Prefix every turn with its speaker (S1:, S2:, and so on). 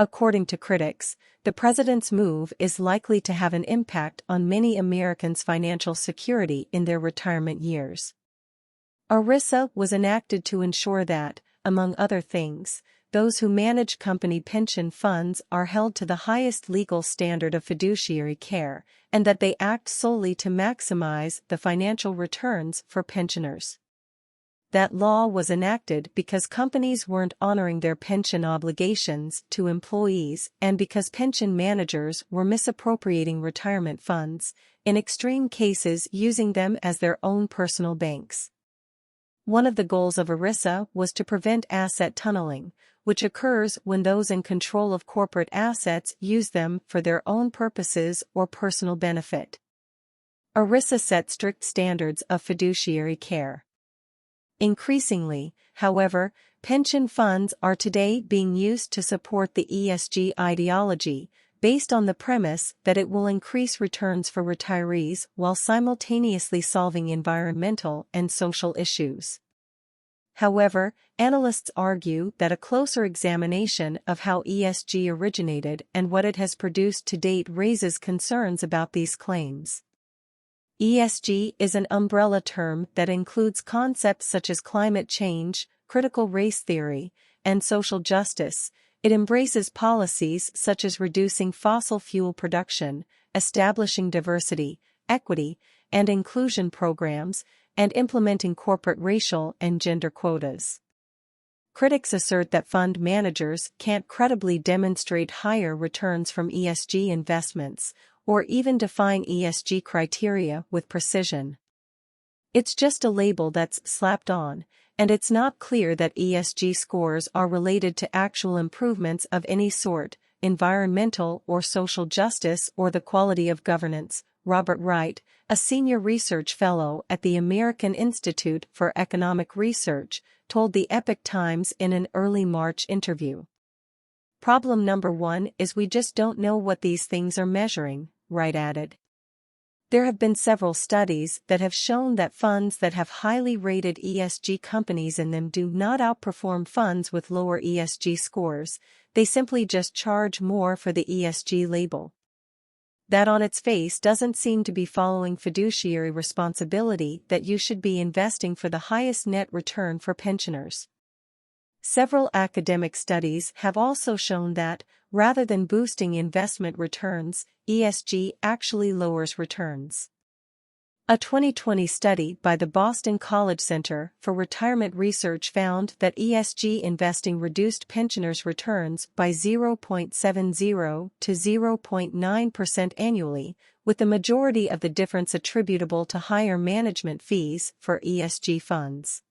S1: According to critics, the president's move is likely to have an impact on many Americans' financial security in their retirement years. ERISA was enacted to ensure that, among other things, those who manage company pension funds are held to the highest legal standard of fiduciary care, and that they act solely to maximize the financial returns for pensioners. That law was enacted because companies weren't honoring their pension obligations to employees and because pension managers were misappropriating retirement funds, in extreme cases using them as their own personal banks. One of the goals of ERISA was to prevent asset tunneling, which occurs when those in control of corporate assets use them for their own purposes or personal benefit. ERISA set strict standards of fiduciary care. Increasingly, however, pension funds are today being used to support the ESG ideology, based on the premise that it will increase returns for retirees while simultaneously solving environmental and social issues. However, analysts argue that a closer examination of how ESG originated and what it has produced to date raises concerns about these claims. ESG is an umbrella term that includes concepts such as climate change, critical race theory, and social justice. It embraces policies such as reducing fossil fuel production, establishing diversity, equity, and inclusion programs, and implementing corporate racial and gender quotas. Critics assert that fund managers can't credibly demonstrate higher returns from ESG investments, or even define ESG criteria with precision. It's just a label that's slapped on, and it's not clear that ESG scores are related to actual improvements of any sort, environmental or social justice or the quality of governance. Robert Wright, a senior research fellow at the American Institute for Economic Research, told the Epoch Times in an early March interview. Problem number one is we just don't know what these things are measuring, Wright added. There have been several studies that have shown that funds that have highly rated ESG companies in them do not outperform funds with lower ESG scores, they simply just charge more for the ESG label. That on its face doesn't seem to be following fiduciary responsibility that you should be investing for the highest net return for pensioners. Several academic studies have also shown that, rather than boosting investment returns, ESG actually lowers returns. A 2020 study by the Boston College Center for Retirement Research found that ESG investing reduced pensioners' returns by 0.70 to 0.9% annually, with the majority of the difference attributable to higher management fees for ESG funds.